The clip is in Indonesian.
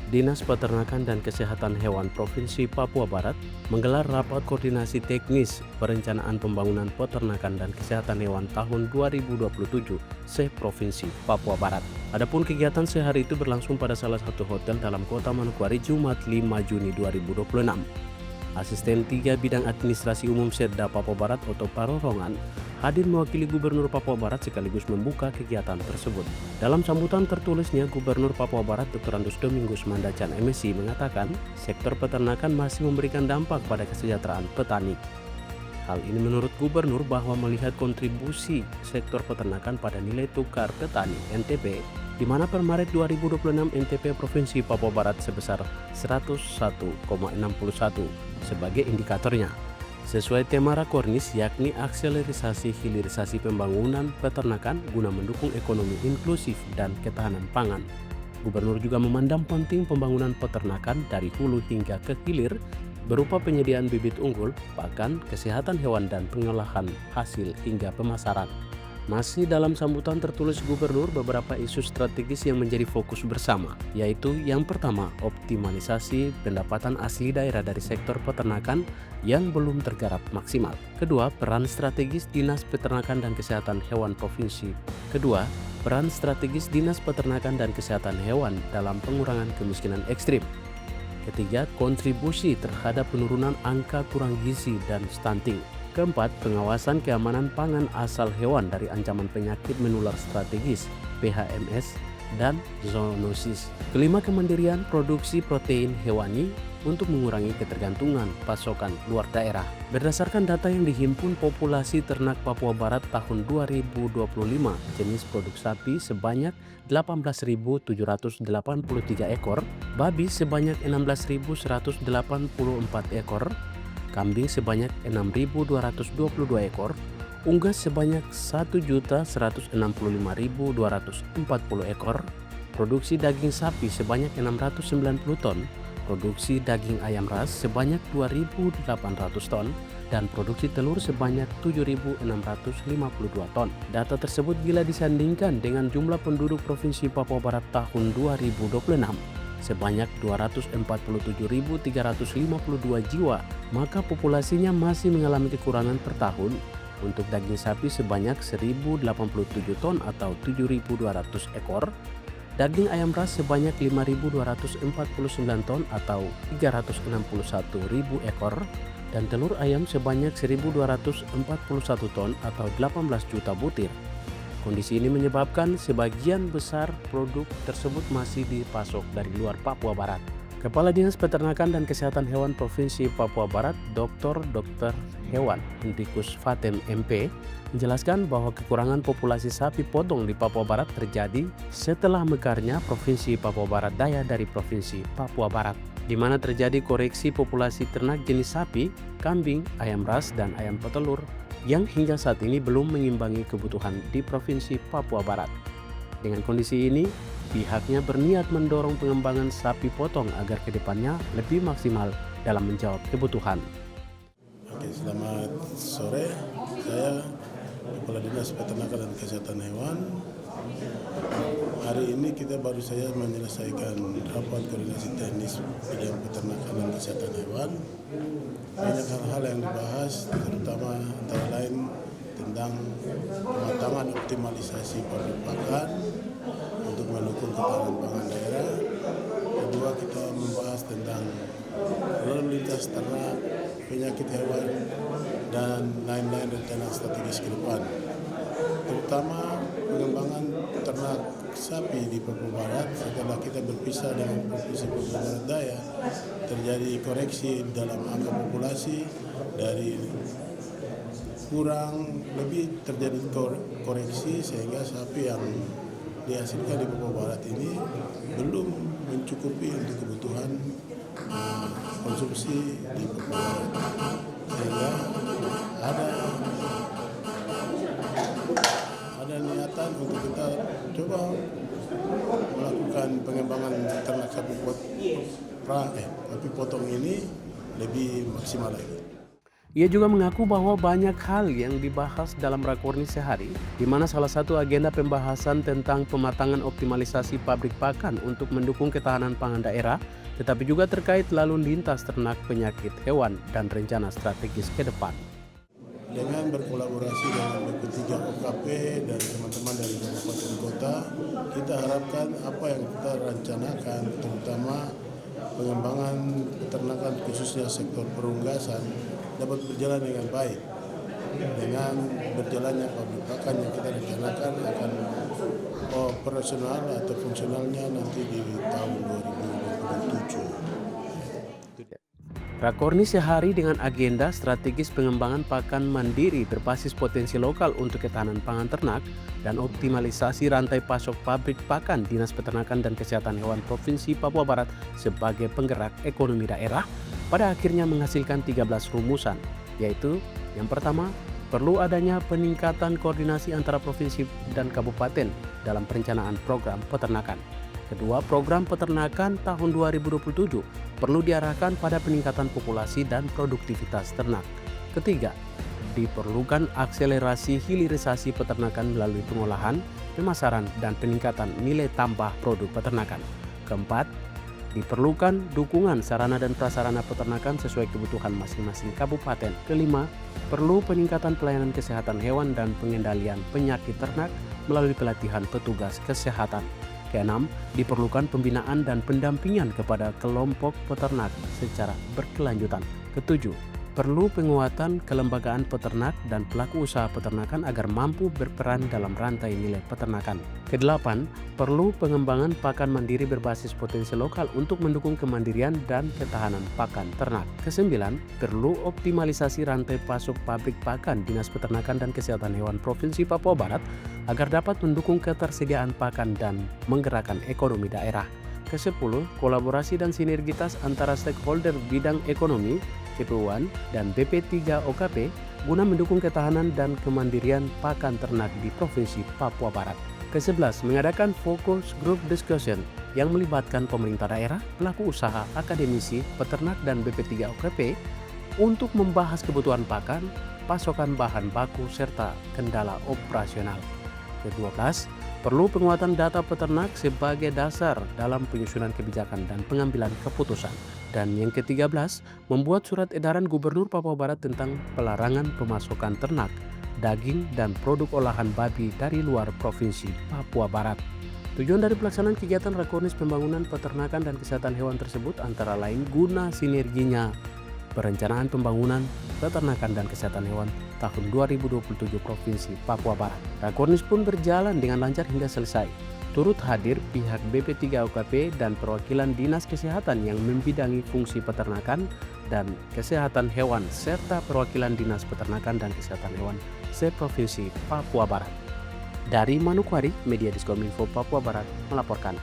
Dinas Peternakan dan Kesehatan Hewan Provinsi Papua Barat menggelar rapat koordinasi teknis perencanaan pembangunan peternakan dan kesehatan hewan tahun 2027 se-Provinsi Papua Barat. Adapun kegiatan sehari itu berlangsung pada salah satu hotel dalam Kota Manokwari Jumat 5 Juni 2026. Asisten 3 Bidang Administrasi Umum Setda Papua Barat Oto Parorongan hadir mewakili Gubernur Papua Barat sekaligus membuka kegiatan tersebut. Dalam sambutan tertulisnya, Gubernur Papua Barat Dr. Andus Domingus Mandacan MSI mengatakan sektor peternakan masih memberikan dampak pada kesejahteraan petani. Hal ini menurut Gubernur bahwa melihat kontribusi sektor peternakan pada nilai tukar petani NTP, di mana per Maret 2026 NTP Provinsi Papua Barat sebesar 101,61 sebagai indikatornya. Sesuai tema Rakornis yakni akselerasi hilirisasi pembangunan peternakan guna mendukung ekonomi inklusif dan ketahanan pangan. Gubernur juga memandang penting pembangunan peternakan dari hulu hingga ke hilir berupa penyediaan bibit unggul, pakan, kesehatan hewan dan pengolahan hasil hingga pemasaran. Masih dalam sambutan tertulis Gubernur beberapa isu strategis yang menjadi fokus bersama, yaitu yang pertama, optimalisasi pendapatan asli daerah dari sektor peternakan yang belum tergarap maksimal. Kedua, peran strategis Dinas Peternakan dan Kesehatan Hewan Provinsi. Kedua, peran strategis Dinas Peternakan dan Kesehatan Hewan dalam pengurangan kemiskinan ekstrim. Ketiga, kontribusi terhadap penurunan angka kurang gizi dan stunting. Keempat, pengawasan keamanan pangan asal hewan dari ancaman penyakit menular strategis PHMS dan zoonosis. Kelima, kemandirian produksi protein hewani untuk mengurangi ketergantungan pasokan luar daerah. Berdasarkan data yang dihimpun populasi ternak Papua Barat tahun 2025, jenis produk sapi sebanyak 18.783 ekor, babi sebanyak 16.184 ekor, kambing sebanyak 6.222 ekor, unggas sebanyak 1.165.240 ekor, produksi daging sapi sebanyak 690 ton, produksi daging ayam ras sebanyak 2.800 ton, dan produksi telur sebanyak 7.652 ton. Data tersebut bila disandingkan dengan jumlah penduduk Provinsi Papua Barat tahun 2026 sebanyak 247.352 jiwa, maka populasinya masih mengalami kekurangan per tahun untuk daging sapi sebanyak 1.087 ton atau 7.200 ekor, daging ayam ras sebanyak 5.249 ton atau 361.000 ekor, dan telur ayam sebanyak 1.241 ton atau 18 juta butir. Kondisi ini menyebabkan sebagian besar produk tersebut masih dipasok dari luar Papua Barat. Kepala Dinas Peternakan dan Kesehatan Hewan Provinsi Papua Barat, Dr. Hewan Hendrikus Fatem MP, menjelaskan bahwa kekurangan populasi sapi potong di Papua Barat terjadi setelah mekarnya Provinsi Papua Barat Daya dari Provinsi Papua Barat, di mana terjadi koreksi populasi ternak jenis sapi, kambing, ayam ras, dan ayam petelur yang hingga saat ini belum mengimbangi kebutuhan di Provinsi Papua Barat. Dengan kondisi ini, pihaknya berniat mendorong pengembangan sapi potong agar kedepannya lebih maksimal dalam menjawab kebutuhan. Oke, selamat sore. Saya Kepala Dinas Peternakan dan Kesehatan Hewan. Hari ini kita baru saja menyelesaikan rapat koordinasi teknis bidang peternakan dan kesehatan hewan. Banyak hal-hal yang dibahas, terutama antara lain tentang pematangan optimalisasi produk pakan untuk mendukung ketahanan pangan daerah. Kedua, kita membahas tentang lalu lintas ternak, penyakit hewan, dan lain-lain rencana strategis ke depan. Terutama pengembangan ternak sapi di Papua Barat setelah kita berpisah dengan Provinsi Papua Barat Daya, terjadi koreksi dalam angka populasi dari kurang lebih terjadi koreksi sehingga sapi yang dihasilkan di Papua Barat ini belum mencukupi untuk kebutuhan konsumsi di Papua Barat, sehingga ada niatan untuk kita coba melakukan pengembangan ternak sapi potong ini lebih maksimal lagi. Ia juga mengaku bahwa banyak hal yang dibahas dalam Rakornis sehari, di mana salah satu agenda pembahasan tentang pematangan optimalisasi pabrik pakan untuk mendukung ketahanan pangan daerah, tetapi juga terkait lalu lintas ternak penyakit hewan dan rencana strategis ke depan. Dengan berkolaborasi dengan BP3 OKP dan teman-teman dari kabupaten kota, kita harapkan apa yang kita rencanakan, terutama pengembangan peternakan khususnya sektor perunggasan, dapat berjalan dengan baik. Dengan berjalannya pabrik pakan yang kita rencanakan akan operasional atau fungsionalnya nanti di tahun 2027. Rakornis sehari dengan agenda strategis pengembangan pakan mandiri berbasis potensi lokal untuk ketahanan pangan ternak dan optimalisasi rantai pasok pabrik pakan Dinas Peternakan dan Kesehatan Hewan Provinsi Papua Barat sebagai penggerak ekonomi daerah pada akhirnya menghasilkan 13 rumusan, yaitu yang pertama, perlu adanya peningkatan koordinasi antara provinsi dan kabupaten dalam perencanaan program peternakan. Kedua, program peternakan tahun 2027 perlu diarahkan pada peningkatan populasi dan produktivitas ternak. Ketiga, diperlukan akselerasi hilirisasi peternakan melalui pengolahan, pemasaran, dan peningkatan nilai tambah produk peternakan. Keempat, diperlukan dukungan sarana dan prasarana peternakan sesuai kebutuhan masing-masing kabupaten. Kelima, perlu peningkatan pelayanan kesehatan hewan dan pengendalian penyakit ternak melalui pelatihan petugas kesehatan. Keenam, diperlukan pembinaan dan pendampingan kepada kelompok peternak secara berkelanjutan. Ketujuh, perlu penguatan kelembagaan peternak dan pelaku usaha peternakan agar mampu berperan dalam rantai nilai peternakan. Kedelapan, perlu pengembangan pakan mandiri berbasis potensi lokal untuk mendukung kemandirian dan ketahanan pakan ternak. Kesembilan, perlu optimalisasi rantai pasok pabrik pakan Dinas Peternakan dan Kesehatan Hewan Provinsi Papua Barat agar dapat mendukung ketersediaan pakan dan menggerakkan ekonomi daerah. Ke-10, kolaborasi dan sinergitas antara stakeholder bidang ekonomi, KPUan, dan BP3 OKP guna mendukung ketahanan dan kemandirian pakan ternak di Provinsi Papua Barat. Ke-11, mengadakan focus group discussion yang melibatkan pemerintah daerah, pelaku usaha, akademisi, peternak, dan BP3 OKP untuk membahas kebutuhan pakan, pasokan bahan baku, serta kendala operasional. Ke-12, perlu penguatan data peternak sebagai dasar dalam penyusunan kebijakan dan pengambilan keputusan. Dan yang ke-13, membuat surat edaran Gubernur Papua Barat tentang pelarangan pemasukan ternak, daging, dan produk olahan babi dari luar Provinsi Papua Barat. Tujuan dari pelaksanaan kegiatan Rakornis Pembangunan Peternakan dan Kesehatan Hewan tersebut antara lain guna sinerginya perencanaan pembangunan peternakan dan kesehatan hewan tahun 2027 Provinsi Papua Barat. Rakornis pun berjalan dengan lancar hingga selesai. Turut hadir pihak BP3 OKP dan perwakilan Dinas Kesehatan yang membidangi fungsi peternakan dan kesehatan hewan serta perwakilan Dinas Peternakan dan Kesehatan Hewan se-Provinsi Papua Barat. Dari Manokwari, Media Diskominfo Papua Barat melaporkan.